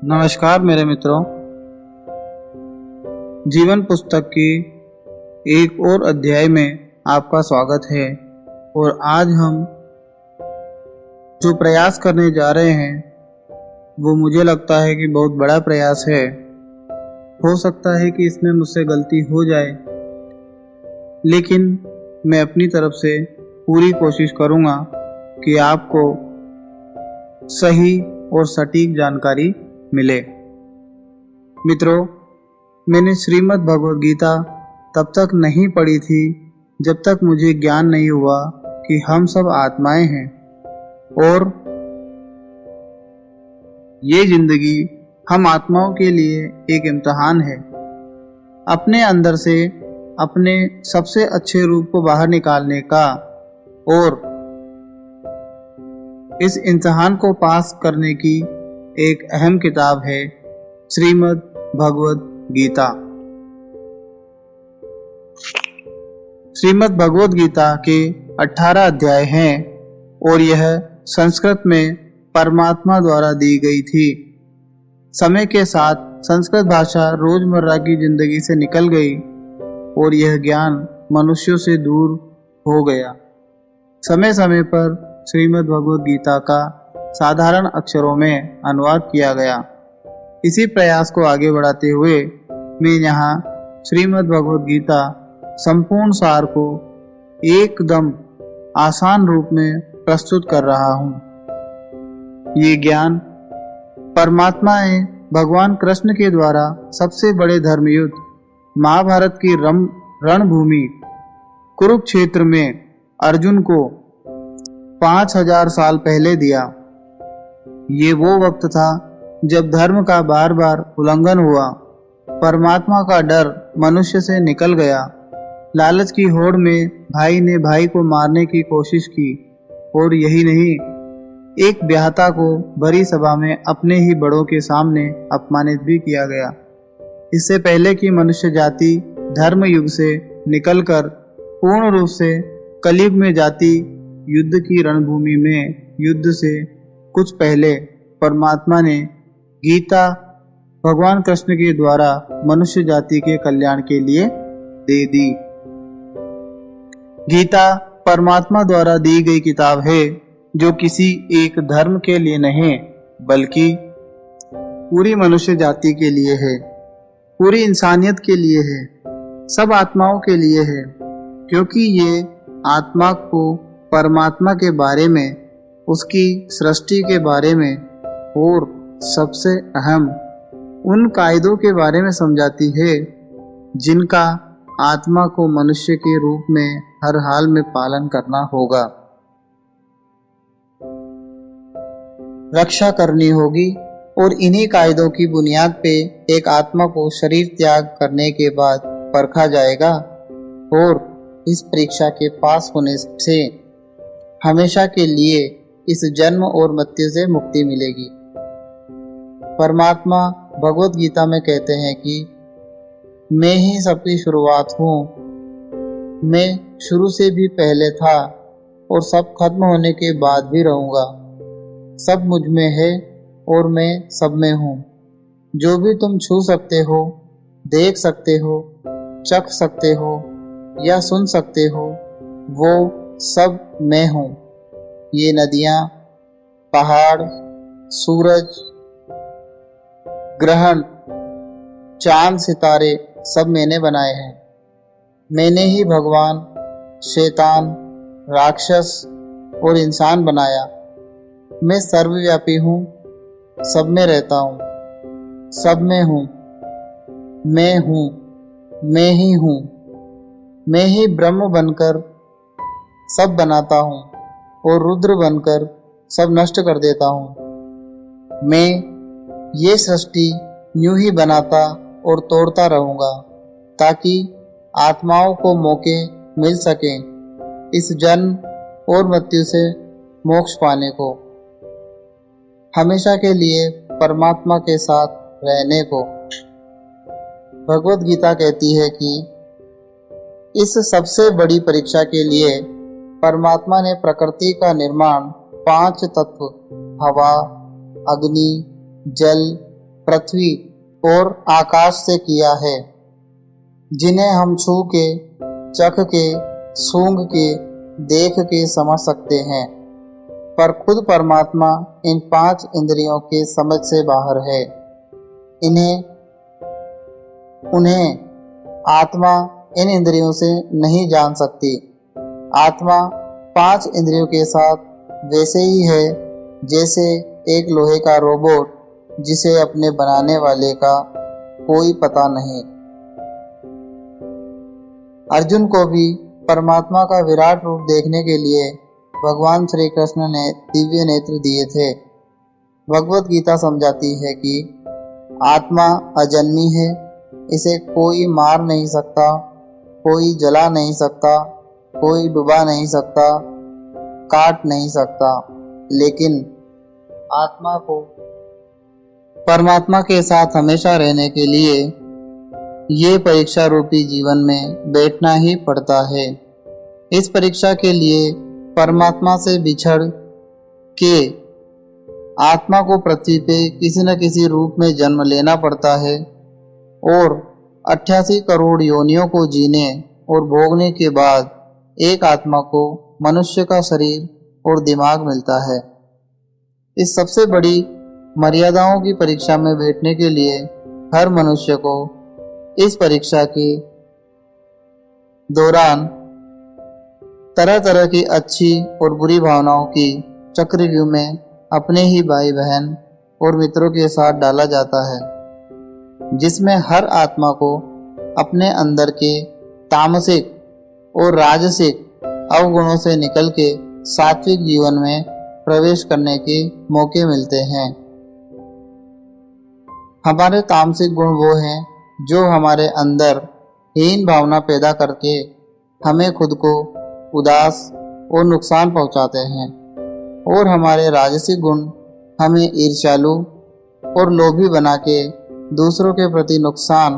नमस्कार मेरे मित्रों। जीवन पुस्तक की एक और अध्याय में आपका स्वागत है। और आज हम जो प्रयास करने जा रहे हैं वो मुझे लगता है कि बहुत बड़ा प्रयास है। हो सकता है कि इसमें मुझसे गलती हो जाए, लेकिन मैं अपनी तरफ से पूरी कोशिश करूँगा कि आपको सही और सटीक जानकारी मिले। मित्रों, मैंने श्रीमद् भगवद गीता तब तक नहीं पढ़ी थी जब तक मुझे ज्ञान नहीं हुआ कि हम सब आत्माएं हैं और ये जिंदगी हम आत्माओं के लिए एक इम्तिहान है। अपने अंदर से अपने सबसे अच्छे रूप को बाहर निकालने का और इस इम्तिहान को पास करने की एक अहम किताब है श्रीमद् भगवद गीता। श्रीमद् भगवद गीता के 18 अध्याय हैं और यह संस्कृत में परमात्मा द्वारा दी गई थी। समय के साथ संस्कृत भाषा रोजमर्रा की जिंदगी से निकल गई और यह ज्ञान मनुष्यों से दूर हो गया। समय समय पर श्रीमद् भगवद गीता का साधारण अक्षरों में अनुवाद किया गया। इसी प्रयास को आगे बढ़ाते हुए मैं यहाँ श्रीमद् भगवद गीता संपूर्ण सार को एकदम आसान रूप में प्रस्तुत कर रहा हूँ। ये ज्ञान परमात्मा ने भगवान कृष्ण के द्वारा सबसे बड़े धर्मयुद्ध महाभारत की रणभूमि कुरुक्षेत्र में अर्जुन को 5000 साल पहले दिया। ये वो वक्त था जब धर्म का बार बार उल्लंघन हुआ, परमात्मा का डर मनुष्य से निकल गया। लालच की होड़ में भाई ने भाई को मारने की कोशिश की और यही नहीं, एक ब्याहता को भरी सभा में अपने ही बड़ों के सामने अपमानित भी किया गया। इससे पहले कि मनुष्य जाति धर्म युग से निकलकर पूर्ण रूप से कलयुग में जाति युद्ध की रणभूमि में युद्ध से कुछ पहले परमात्मा ने गीता भगवान कृष्ण के द्वारा मनुष्य जाति के कल्याण के लिए दे दी। गीता परमात्मा द्वारा दी गई किताब है जो किसी एक धर्म के लिए नहीं बल्कि पूरी मनुष्य जाति के लिए है, पूरी इंसानियत के लिए है, सब आत्माओं के लिए है। क्योंकि ये आत्मा को परमात्मा के बारे में, उसकी सृष्टि के बारे में और सबसे अहम उन कायदों के बारे में समझाती है जिनका आत्मा को मनुष्य के रूप में हर हाल में पालन करना होगा, रक्षा करनी होगी। और इन्हीं कायदों की बुनियाद पे एक आत्मा को शरीर त्याग करने के बाद परखा जाएगा और इस परीक्षा के पास होने से हमेशा के लिए इस जन्म और मृत्यु से मुक्ति मिलेगी। परमात्मा भगवद गीता में कहते हैं कि मैं ही सबकी शुरुआत हूँ, मैं शुरू से भी पहले था और सब खत्म होने के बाद भी रहूँगा। सब मुझ में है और मैं सब में हूँ। जो भी तुम छू सकते हो, देख सकते हो, चख सकते हो या सुन सकते हो, वो सब मैं हूँ। ये नदियाँ, पहाड़, सूरज, ग्रहण, चांद, सितारे सब मैंने बनाए हैं। मैंने ही भगवान, शैतान, राक्षस और इंसान बनाया। मैं सर्वव्यापी हूँ, सब में रहता हूँ, सब में हूँ, मैं ही हूँ। मैं ही ब्रह्म बनकर सब बनाता हूँ और रुद्र बनकर सब नष्ट कर देता हूँ। मैं ये सृष्टि यूं ही बनाता और तोड़ता रहूँगा ताकि आत्माओं को मौके मिल सकें इस जन्म और मृत्यु से मोक्ष पाने को, हमेशा के लिए परमात्मा के साथ रहने को। भगवद गीता कहती है कि इस सबसे बड़ी परीक्षा के लिए परमात्मा ने प्रकृति का निर्माण 5 तत्व हवा, अग्नि, जल, पृथ्वी और आकाश से किया है, जिन्हें हम छू के, चख के, सूंघ के, देख के समझ सकते हैं, पर खुद परमात्मा इन 5 इंद्रियों के समझ से बाहर है। उन्हें आत्मा इन इंद्रियों से नहीं जान सकती। आत्मा 5 इंद्रियों के साथ वैसे ही है जैसे एक लोहे का रोबोट जिसे अपने बनाने वाले का कोई पता नहीं। अर्जुन को भी परमात्मा का विराट रूप देखने के लिए भगवान श्री कृष्ण ने दिव्य नेत्र दिए थे। भगवत गीता समझाती है कि आत्मा अजन्मी है, इसे कोई मार नहीं सकता, कोई जला नहीं सकता, कोई डुबा नहीं सकता, काट नहीं सकता, लेकिन आत्मा को परमात्मा के साथ हमेशा रहने के लिए ये परीक्षा रूपी जीवन में बैठना ही पड़ता है। इस परीक्षा के लिए परमात्मा से बिछड़ के आत्मा को पृथ्वी पे किसी न किसी रूप में जन्म लेना पड़ता है और 88 करोड़ योनियों को जीने और भोगने के बाद एक आत्मा को मनुष्य का शरीर और दिमाग मिलता है। इस सबसे बड़ी मर्यादाओं की परीक्षा में बैठने के लिए हर मनुष्य को इस परीक्षा के दौरान तरह तरह की अच्छी और बुरी भावनाओं की चक्रव्यूह में अपने ही भाई बहन और मित्रों के साथ डाला जाता है, जिसमें हर आत्मा को अपने अंदर के तामसिक और राजसिक अवगुणों से निकल के सात्विक जीवन में प्रवेश करने के मौके मिलते हैं। हमारे तामसिक गुण वो हैं जो हमारे अंदर हीन भावना पैदा करके हमें खुद को उदास और नुकसान पहुंचाते हैं, और हमारे राजसिक गुण हमें ईर्ष्यालु और लोभी बना के दूसरों के प्रति नुकसान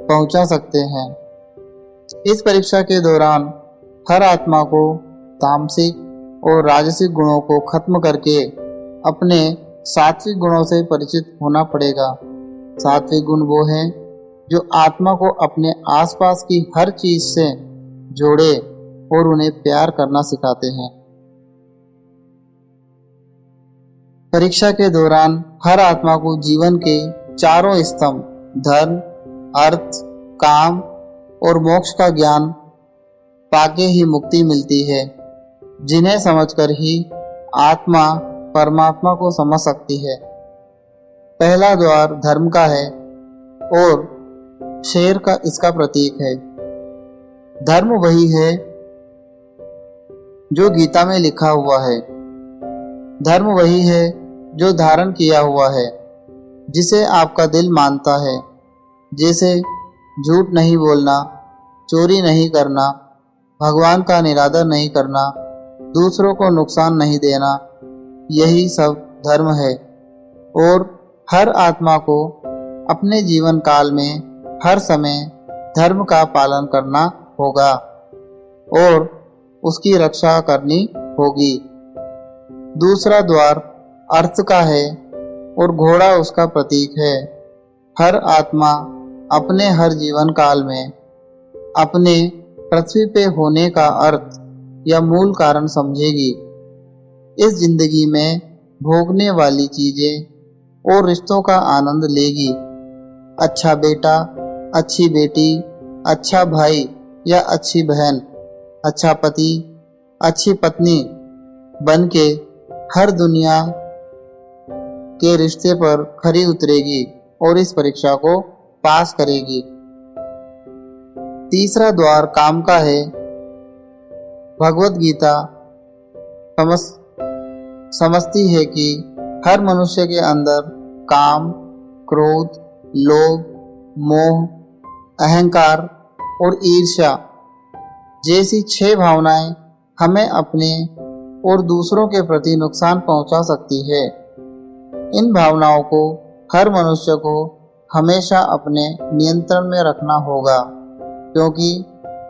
पहुंचा सकते हैं। इस परीक्षा के दौरान हर आत्मा को तामसिक और राजसिक गुणों को खत्म करके अपने सात्विक गुणों से परिचित होना पड़ेगा। सात्विक गुण वो हैं जो आत्मा को अपने आसपास की हर चीज से जोड़े और उन्हें प्यार करना सिखाते हैं। परीक्षा के दौरान हर आत्मा को जीवन के चारों स्तंभ धर्म, अर्थ, काम और मोक्ष का ज्ञान पाके ही मुक्ति मिलती है, जिन्हें समझकर ही आत्मा परमात्मा को समझ सकती है। पहला द्वार धर्म का है और शेर का इसका प्रतीक है। धर्म वही है जो गीता में लिखा हुआ है। धर्म वही है जो धारण किया हुआ है, जिसे आपका दिल मानता है, जैसे झूठ नहीं बोलना, चोरी नहीं करना, भगवान का निरादर नहीं करना, दूसरों को नुकसान नहीं देना, यही सब धर्म है। और हर आत्मा को अपने जीवन काल में हर समय धर्म का पालन करना होगा और उसकी रक्षा करनी होगी। दूसरा द्वार अर्थ का है और घोड़ा उसका प्रतीक है। हर आत्मा अपने हर जीवन काल में अपने पृथ्वी पे होने का अर्थ या मूल कारण समझेगी। इस जिंदगी में भोगने वाली चीजें और रिश्तों का आनंद लेगी। अच्छा बेटा, अच्छी बेटी, अच्छा भाई या अच्छी बहन, अच्छा पति, अच्छी पत्नी बन के हर दुनिया के रिश्ते पर खरी उतरेगी और इस परीक्षा को पास करेगी। तीसरा द्वार काम का है। भगवत गीता समझती है कि हर मनुष्य के अंदर काम, क्रोध, लोभ, मोह, अहंकार और ईर्ष्या जैसी 6 भावनाएं हमें अपने और दूसरों के प्रति नुकसान पहुंचा सकती है। इन भावनाओं को हर मनुष्य को हमेशा अपने नियंत्रण में रखना होगा, क्योंकि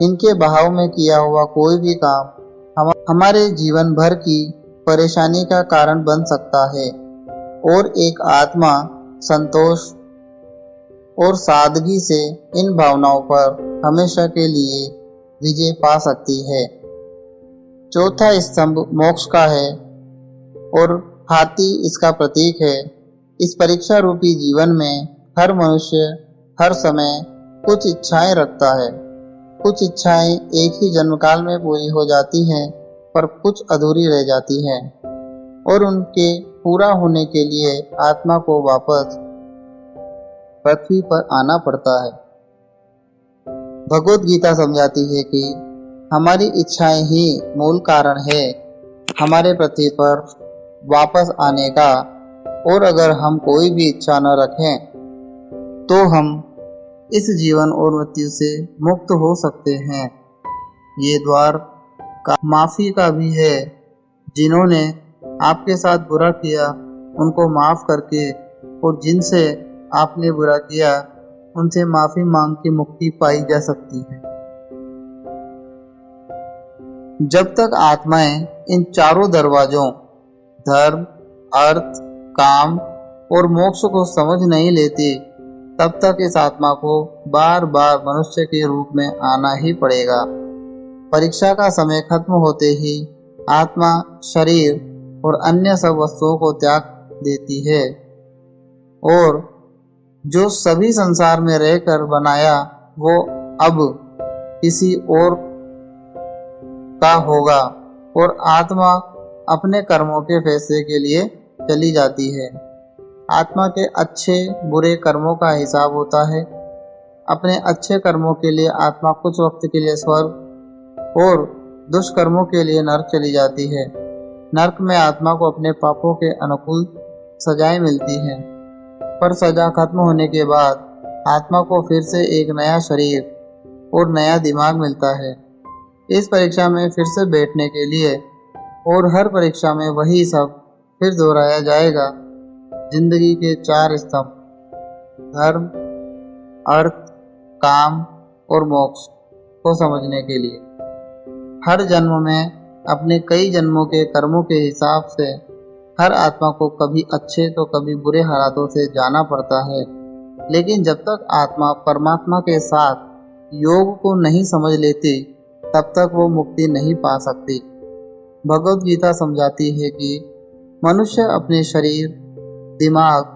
इनके बहाव में किया हुआ कोई भी काम हमारे जीवन भर की परेशानी का कारण बन सकता है। और एक आत्मा संतोष और सादगी से इन भावनाओं पर हमेशा के लिए विजय पा सकती है। चौथा स्तंभ मोक्ष का है और हाथी इसका प्रतीक है। इस परीक्षा रूपी जीवन में हर मनुष्य हर समय कुछ इच्छाएं रखता है। कुछ इच्छाएं एक ही जन्मकाल में पूरी हो जाती हैं, पर कुछ अधूरी रह जाती हैं और उनके पूरा होने के लिए आत्मा को वापस पृथ्वी पर आना पड़ता है। भगवत गीता समझाती है कि हमारी इच्छाएं ही मूल कारण है हमारे पृथ्वी पर वापस आने का, और अगर हम कोई भी इच्छा न रखें तो हम इस जीवन और मृत्यु से मुक्त हो सकते हैं। ये द्वार माफी का भी है। जिन्होंने आपके साथ बुरा किया उनको माफ करके और जिनसे आपने बुरा किया उनसे माफी मांग के मुक्ति पाई जा सकती है। जब तक आत्माएं इन चारों दरवाजों धर्म, अर्थ, काम और मोक्ष को समझ नहीं लेती, तब तक इस आत्मा को बार बार मनुष्य के रूप में आना ही पड़ेगा। परीक्षा का समय खत्म होते ही आत्मा शरीर और अन्य सब वस्तुओं को त्याग देती है और जो सभी संसार में रहकर बनाया वो अब किसी और का होगा और आत्मा अपने कर्मों के फैसले के लिए चली जाती है। आत्मा के अच्छे बुरे कर्मों का हिसाब होता है। अपने अच्छे कर्मों के लिए आत्मा कुछ वक्त के लिए स्वर्ग और दुष्कर्मों के लिए नरक चली जाती है। नरक में आत्मा को अपने पापों के अनुकूल सजाएं मिलती हैं, पर सजा खत्म होने के बाद आत्मा को फिर से एक नया शरीर और नया दिमाग मिलता है। इस परीक्षा में फिर से बैठने के लिए और हर परीक्षा में वही सब फिर दोहराया जाएगा। जिंदगी के चार स्तंभ धर्म, अर्थ, काम और मोक्ष को समझने के लिए हर जन्म में अपने कई जन्मों के कर्मों के हिसाब से हर आत्मा को कभी अच्छे तो कभी बुरे हालातों से जाना पड़ता है। लेकिन जब तक आत्मा परमात्मा के साथ योग को नहीं समझ लेती तब तक वो मुक्ति नहीं पा सकती। भगवत गीता समझाती है कि मनुष्य अपने शरीर, दिमाग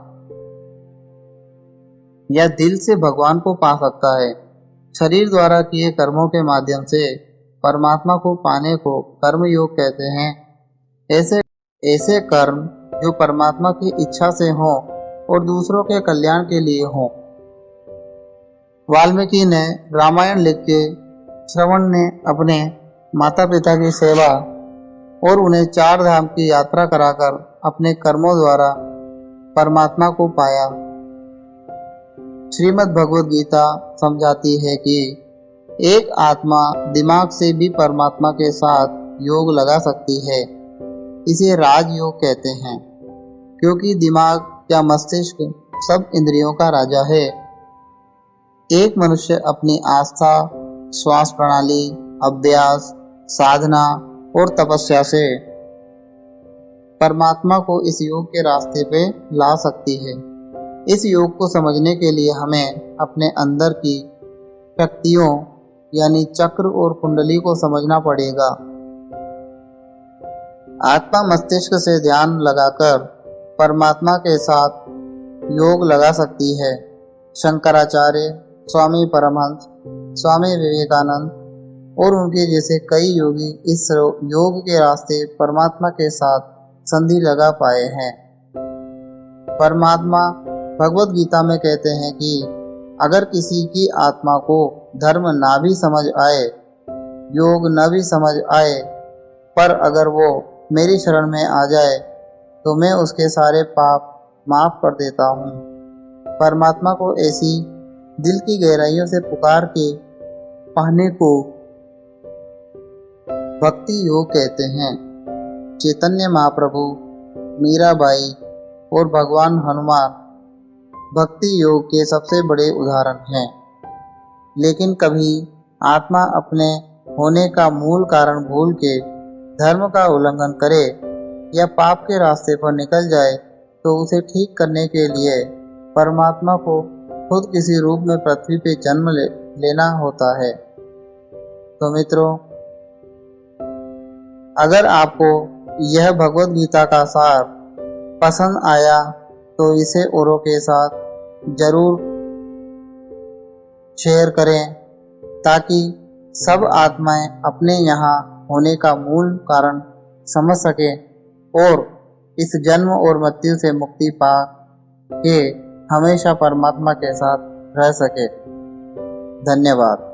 या दिल से भगवान को पा सकता है। शरीर द्वारा किए कर्मों के माध्यम से परमात्मा को पाने को कर्म योग कहते हैं। ऐसे कर्म जो परमात्मा की इच्छा से हों और दूसरों के कल्याण के लिए हों। वाल्मीकि ने रामायण लिख के श्रवण ने अपने माता पिता की सेवा और उन्हें चार धाम की यात्रा कराकर अपने कर्मों द्वारा परमात्मा को पाया। श्रीमद् भगवद गीता समझाती है कि एक आत्मा दिमाग से भी परमात्मा के साथ योग लगा सकती है। इसे राजयोग कहते हैं, क्योंकि दिमाग या मस्तिष्क सब इंद्रियों का राजा है। एक मनुष्य अपनी आस्था, श्वास प्रणाली, अभ्यास, साधना और तपस्या से परमात्मा को इस योग के रास्ते पे ला सकती है। इस योग को समझने के लिए हमें अपने अंदर की शक्तियों यानी चक्र और कुंडली को समझना पड़ेगा। आत्मा मस्तिष्क से ध्यान लगाकर परमात्मा के साथ योग लगा सकती है। शंकराचार्य, स्वामी परमहंस, स्वामी विवेकानंद और उनके जैसे कई योगी इस योग के रास्ते परमात्मा के साथ संधि लगा पाए हैं। परमात्मा भगवत गीता में कहते हैं कि अगर किसी की आत्मा को धर्म ना भी समझ आए, योग न भी समझ आए, पर अगर वो मेरी शरण में आ जाए तो मैं उसके सारे पाप माफ कर देता हूँ। परमात्मा को ऐसी दिल की गहराइयों से पुकार के पाने को भक्ति योग कहते हैं। चैतन्य महाप्रभु, मीराबाई और भगवान हनुमान भक्ति योग के सबसे बड़े उदाहरण हैं। लेकिन कभी आत्मा अपने होने का मूल कारण भूल के धर्म का उल्लंघन करे या पाप के रास्ते पर निकल जाए तो उसे ठीक करने के लिए परमात्मा को खुद किसी रूप में पृथ्वी पे जन्म लेना होता है। तो मित्रों, अगर आपको यह भगवत गीता का सार पसंद आया तो इसे औरों के साथ जरूर शेयर करें, ताकि सब आत्माएं अपने यहाँ होने का मूल कारण समझ सकें और इस जन्म और मृत्यु से मुक्ति पा के हमेशा परमात्मा के साथ रह सके। धन्यवाद।